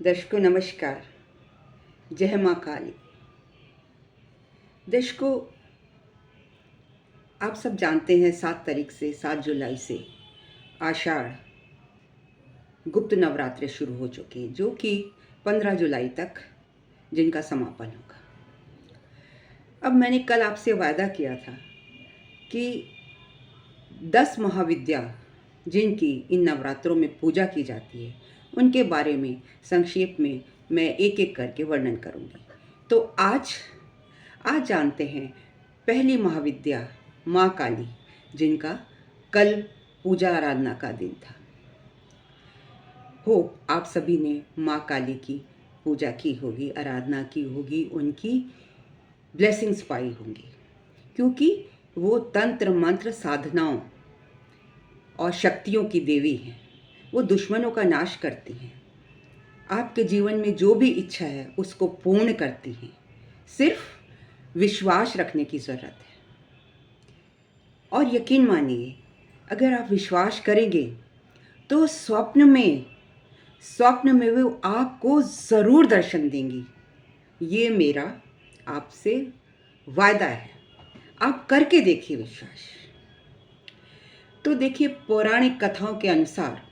दर्शकों नमस्कार। जय माँ काली। दर्शकों, आप सब जानते हैं 7 तारीख से 7 जुलाई से आषाढ़ गुप्त नवरात्रे शुरू हो चुके हैं, जो कि 15 जुलाई तक जिनका समापन होगा। अब मैंने कल आपसे वादा किया था कि 10 महाविद्या जिनकी इन नवरात्रों में पूजा की जाती है उनके बारे में संक्षेप में मैं एक एक करके वर्णन करूंगी। तो आज जानते हैं पहली महाविद्या माँ काली, जिनका कल पूजा आराधना का दिन था। हो आप सभी ने माँ काली की पूजा की होगी, आराधना की होगी, उनकी ब्लेसिंग्स पाई होंगी, क्योंकि वो तंत्र मंत्र साधनाओं और शक्तियों की देवी हैं। वो दुश्मनों का नाश करती हैं, आपके जीवन में जो भी इच्छा है उसको पूर्ण करती हैं। सिर्फ विश्वास रखने की ज़रूरत है। और यकीन मानिए, अगर आप विश्वास करेंगे तो स्वप्न में वो आपको ज़रूर दर्शन देंगी। ये मेरा आपसे वायदा है। आप करके देखिए विश्वास। तो देखिए, पौराणिक कथाओं के अनुसार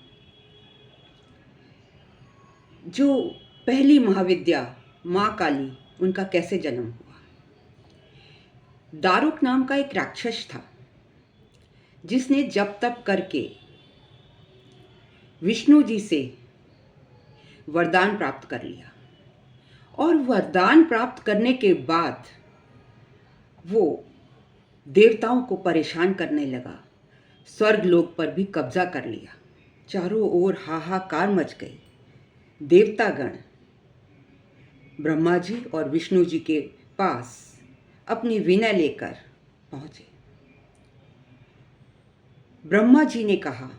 जो पहली महाविद्या माँ काली, उनका कैसे जन्म हुआ। दारुक नाम का एक राक्षस था, जिसने जप तप करके विष्णु जी से वरदान प्राप्त कर लिया। और वरदान प्राप्त करने के बाद वो देवताओं को परेशान करने लगा, स्वर्ग लोक पर भी कब्जा कर लिया। चारों ओर हाहाकार मच गई। देवतागण ब्रह्मा जी और विष्णु जी के पास अपनी विनय लेकर पहुंचे। ब्रह्मा जी ने कहा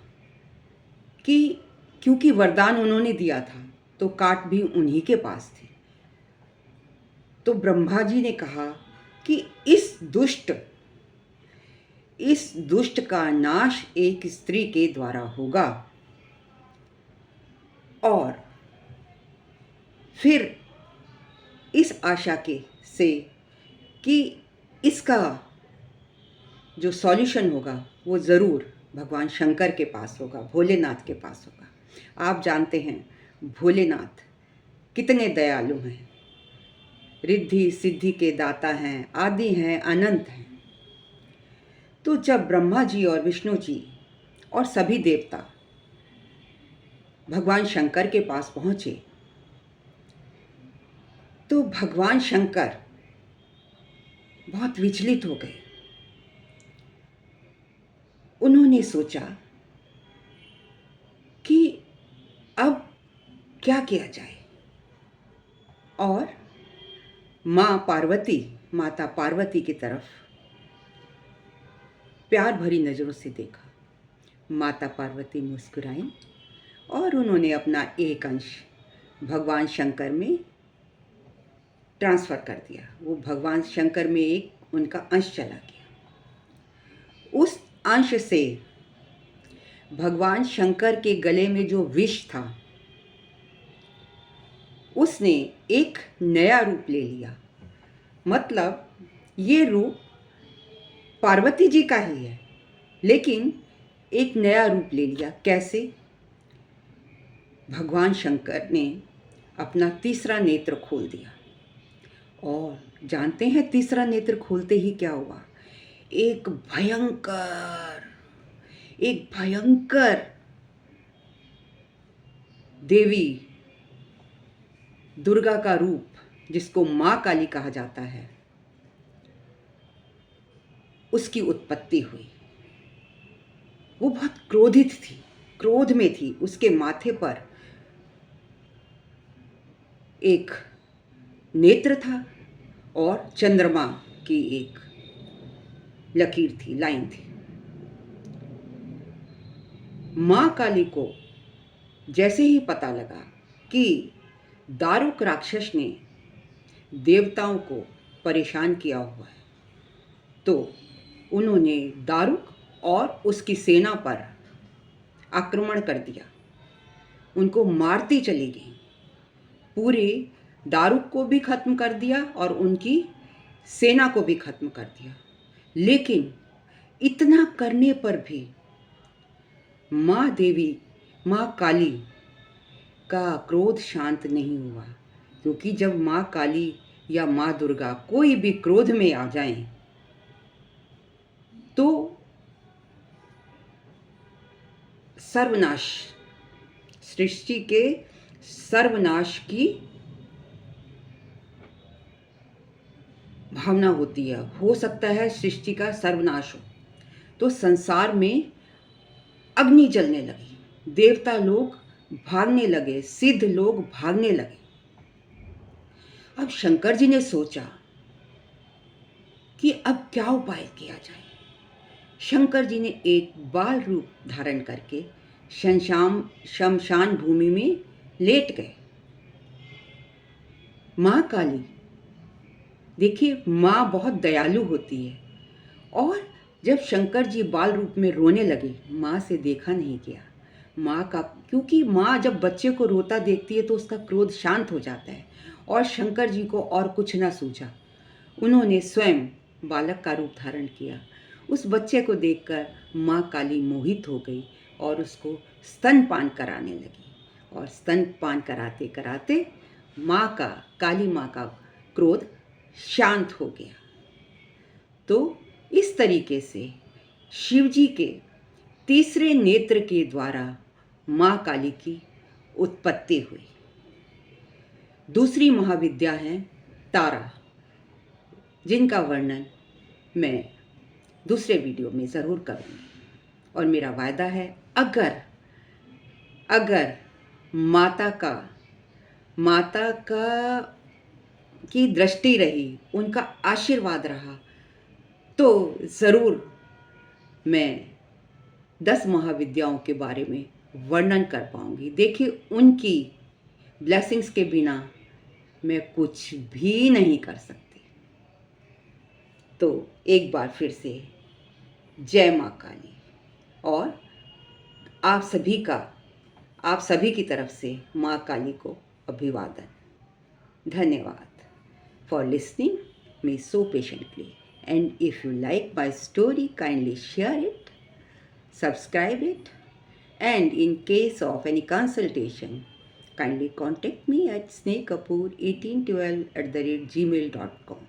कि क्योंकि वरदान उन्होंने दिया था तो काट भी उन्हीं के पास थी। तो ब्रह्मा जी ने कहा कि इस दुष्ट का नाश एक स्त्री के द्वारा होगा। और फिर इस आशा से कि इसका जो सॉल्यूशन होगा वो ज़रूर भगवान शंकर के पास होगा, भोलेनाथ के पास होगा। आप जानते हैं भोलेनाथ कितने दयालु हैं, रिद्धि सिद्धि के दाता हैं, आदि हैं, अनंत हैं। तो जब ब्रह्मा जी और विष्णु जी और सभी देवता भगवान शंकर के पास पहुंचे तो भगवान शंकर बहुत विचलित हो गए। उन्होंने सोचा कि अब क्या किया जाए, और माता पार्वती की तरफ प्यार भरी नज़रों से देखा। माता पार्वती मुस्कुराईं और उन्होंने अपना एक अंश भगवान शंकर में ट्रांसफ़र कर दिया। वो भगवान शंकर में एक उनका अंश चला गया। उस अंश से भगवान शंकर के गले में जो विष था उसने एक नया रूप ले लिया। मतलब ये रूप पार्वती जी का ही है, लेकिन एक नया रूप ले लिया। कैसे? भगवान शंकर ने अपना तीसरा नेत्र खोल दिया। और जानते हैं तीसरा नेत्र खोलते ही क्या हुआ? एक भयंकर देवी दुर्गा का रूप, जिसको माँ काली कहा जाता है, उसकी उत्पत्ति हुई। वो बहुत क्रोधित थी, क्रोध में थी। उसके माथे पर एक नेत्र था और चंद्रमा की एक लकीर थी, लाइन थी। माँ काली को जैसे ही पता लगा कि दारुक राक्षस ने देवताओं को परेशान किया हुआ है, तो उन्होंने दारुक और उसकी सेना पर आक्रमण कर दिया। उनको मारती चली गई। पूरे दारूक को भी ख़त्म कर दिया और उनकी सेना को भी ख़त्म कर दिया। लेकिन इतना करने पर भी माँ देवी, माँ काली का क्रोध शांत नहीं हुआ, क्योंकि जब माँ काली या माँ दुर्गा कोई भी क्रोध में आ जाएं तो सर्वनाश, सृष्टि के सर्वनाश की भावना होती है। हो सकता है सृष्टि का सर्वनाश हो, तो संसार में अग्नि जलने लगी, देवता लोग भागने लगे, सिद्ध लोग भागने लगे। अब शंकर जी ने सोचा कि अब क्या उपाय किया जाए। शंकर जी ने एक बाल रूप धारण करके शमशान भूमि में लेट गए। माँ काली, देखिए माँ बहुत दयालु होती है, और जब शंकर जी बाल रूप में रोने लगे, माँ से देखा नहीं गया। माँ का, क्योंकि माँ जब बच्चे को रोता देखती है तो उसका क्रोध शांत हो जाता है, और शंकर जी को और कुछ ना सूझा। उन्होंने स्वयं बालक का रूप धारण किया। उस बच्चे को देखकर माँ काली मोहित हो गई और उसको स्तनपान कराने लगी, और स्तनपान कराते कराते काली माँ का क्रोध शांत हो गया। तो इस तरीके से शिवजी के तीसरे नेत्र के द्वारा माँ काली की उत्पत्ति हुई। दूसरी महाविद्या है तारा, जिनका वर्णन मैं दूसरे वीडियो में ज़रूर करूँगी। और मेरा वायदा है, अगर माता का की दृष्टि रही, उनका आशीर्वाद रहा, तो ज़रूर मैं 10 महाविद्याओं के बारे में वर्णन कर पाऊँगी। देखिए, उनकी ब्लेसिंग्स के बिना मैं कुछ भी नहीं कर सकती। तो एक बार फिर से जय माँ काली, और आप सभी की तरफ से माँ काली को अभिवादन। धन्यवाद for listening me so patiently. And if you like my story, kindly share it, subscribe it, and in case of any consultation, kindly contact me at snehkapoor1812@gmail.com.